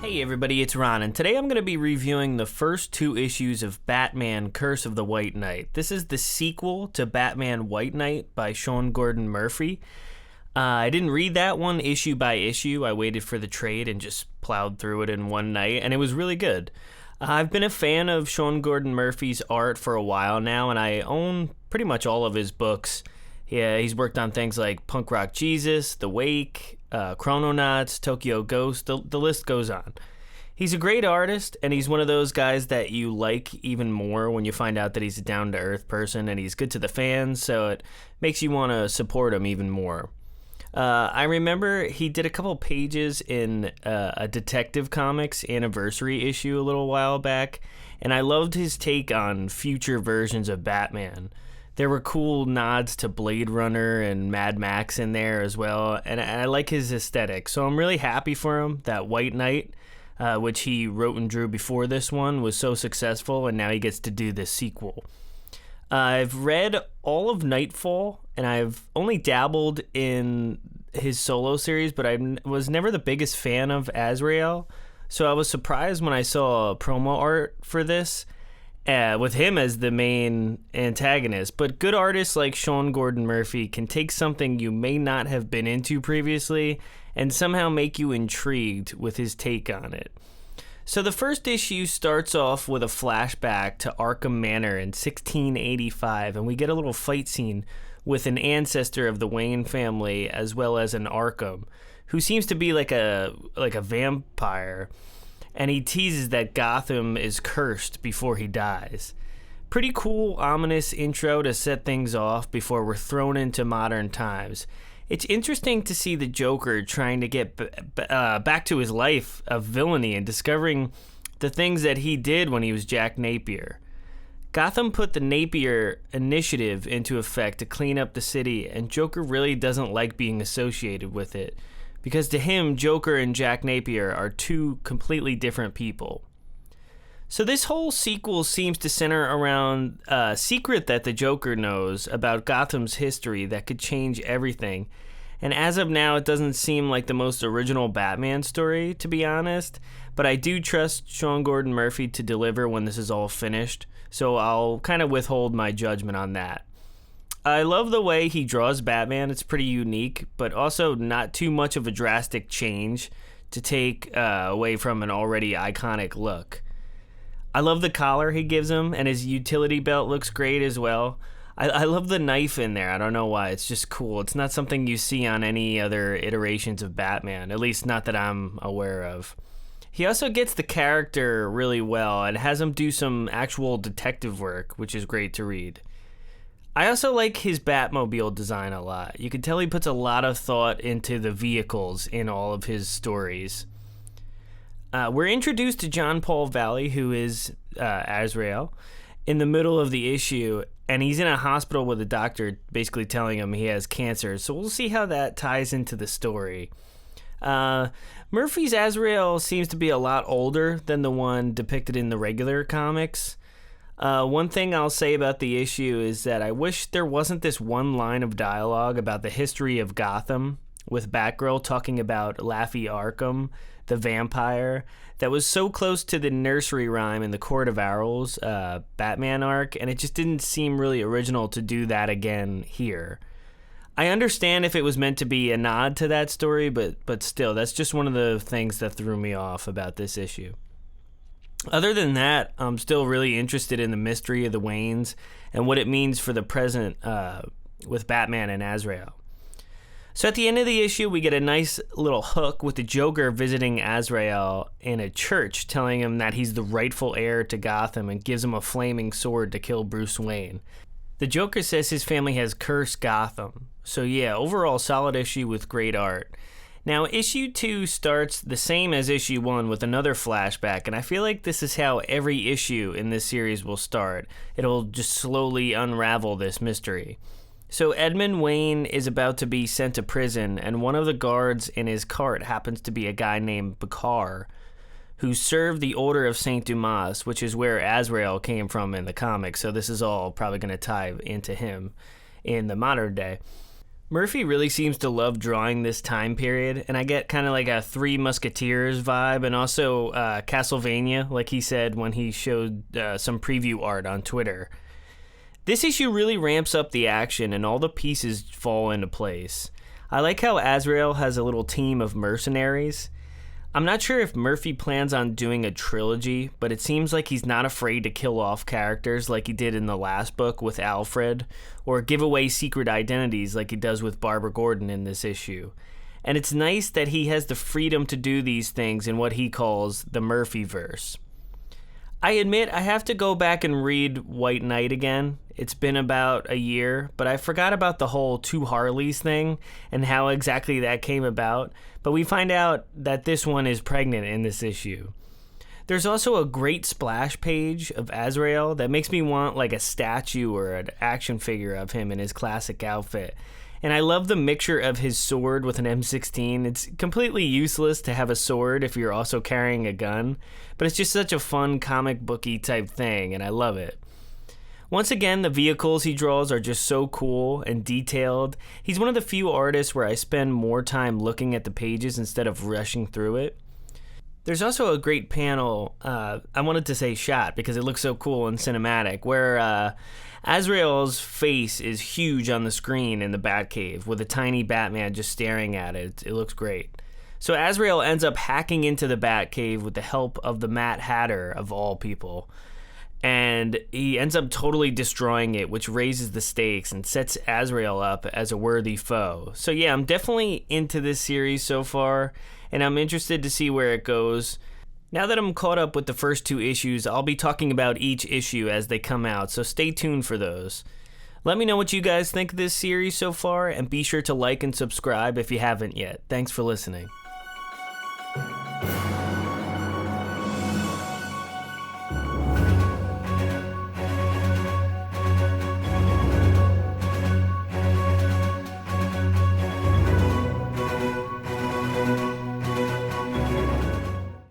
Hey everybody, it's Ron, and today I'm going to be reviewing the first two issues of Batman Curse of the White Knight. This is the sequel to Batman White Knight by Sean Gordon Murphy. I didn't read that one issue by issue. I waited for the trade and just plowed through it in one night, and it was really good. I've been a fan of Sean Gordon Murphy's art for a while now, and I own pretty much all of his books. Yeah, he's worked on things like Punk Rock Jesus, The Wake, Chrononauts, Tokyo Ghost, the list goes on. He's a great artist, and he's one of those guys that you like even more when you find out that he's a down-to-earth person, and he's good to the fans, so it makes you want to support him even more. I remember he did a couple pages in a Detective Comics anniversary issue a little while back, and I loved his take on future versions of Batman. There were cool nods to Blade Runner and Mad Max in there as well, and I like his aesthetic. So I'm really happy for him that White Knight, which he wrote and drew before this one, was so successful, and now he gets to do this sequel. I've read all of Nightfall, and I've only dabbled in his solo series, but I was never the biggest fan of Azrael, so I was surprised when I saw promo art for this, with him as the main antagonist. But good artists like Sean Gordon Murphy can take something you may not have been into previously and somehow make you intrigued with his take on it. So the first issue starts off with a flashback to Arkham Manor in 1685, and we get a little fight scene with an ancestor of the Wayne family as well as an Arkham, who seems to be like a vampire, and he teases that Gotham is cursed before he dies. Pretty cool, ominous intro to set things off before we're thrown into modern times. It's interesting to see the Joker trying to get back to his life of villainy and discovering the things that he did when he was Jack Napier. Gotham put the Napier Initiative into effect to clean up the city, and Joker really doesn't like being associated with it, because to him, Joker and Jack Napier are two completely different people. So this whole sequel seems to center around a secret that the Joker knows about Gotham's history that could change everything. And as of now, it doesn't seem like the most original Batman story, to be honest. But I do trust Sean Gordon Murphy to deliver when this is all finished, so I'll kind of withhold my judgment on that. I love the way he draws Batman. It's pretty unique, but also not too much of a drastic change to take away from an already iconic look. I love the collar he gives him, and his utility belt looks great as well. I love the knife in there. I don't know why. It's just cool. It's not something you see on any other iterations of Batman, at least not that I'm aware of. He also gets the character really well and has him do some actual detective work, which is great to read. I also like his Batmobile design a lot. You can tell he puts a lot of thought into the vehicles in all of his stories. We're introduced to John Paul Valley, who is Azrael, in the middle of the issue, and he's in a hospital with a doctor basically telling him he has cancer, so we'll see how that ties into the story. Murphy's Azrael seems to be a lot older than the one depicted in the regular comics. One thing I'll say about the issue is that I wish there wasn't this one line of dialogue about the history of Gotham with Batgirl talking about Laffy Arkham, the vampire, that was so close to the nursery rhyme in the Court of Owls Batman arc, and it just didn't seem really original to do that again here. I understand if it was meant to be a nod to that story, but still, that's just one of the things that threw me off about this issue. Other than that, I'm still really interested in the mystery of the Waynes and what it means for the present with Batman and Azrael. So at the end of the issue, we get a nice little hook with the Joker visiting Azrael in a church, telling him that he's the rightful heir to Gotham and gives him a flaming sword to kill Bruce Wayne. The Joker says his family has cursed Gotham. So yeah, overall solid issue with great art. Now, issue 2 starts the same as issue 1 with another flashback, and I feel like this is how every issue in this series will start. It'll just slowly unravel this mystery. So Edmund Wayne is about to be sent to prison, and one of the guards in his cart happens to be a guy named Bakar, who served the Order of St. Dumas, which is where Azrael came from in the comics, so this is all probably going to tie into him in the modern day. Murphy really seems to love drawing this time period, and I get kind of like a Three Musketeers vibe, and also Castlevania, like he said when he showed some preview art on Twitter. This issue really ramps up the action, and all the pieces fall into place. I like how Azrael has a little team of mercenaries. I'm not sure if Murphy plans on doing a trilogy, but it seems like he's not afraid to kill off characters like he did in the last book with Alfred, or give away secret identities like he does with Barbara Gordon in this issue. And it's nice that he has the freedom to do these things in what he calls the Murphyverse. I admit I have to go back and read White Knight again. It's been about a year, but I forgot about the whole two Harleys thing and how exactly that came about. But we find out that this one is pregnant in this issue. There's also a great splash page of Azrael that makes me want like a statue or an action figure of him in his classic outfit. And I love the mixture of his sword with an M16. It's completely useless to have a sword if you're also carrying a gun, but it's just such a fun comic booky type thing, and I love it. Once again, the vehicles he draws are just so cool and detailed. He's one of the few artists where I spend more time looking at the pages instead of rushing through it. There's also a great panel, I wanted to say shot because it looks so cool and cinematic, where Azrael's face is huge on the screen in the Batcave with a tiny Batman just staring at it. It looks great. So Azrael ends up hacking into the Batcave with the help of the Mad Hatter of all people. And he ends up totally destroying it, which raises the stakes and sets Azrael up as a worthy foe. So yeah, I'm definitely into this series so far, and I'm interested to see where it goes. Now that I'm caught up with the first two issues, I'll be talking about each issue as they come out, so stay tuned for those. Let me know what you guys think of this series so far, and be sure to like and subscribe if you haven't yet. Thanks for listening.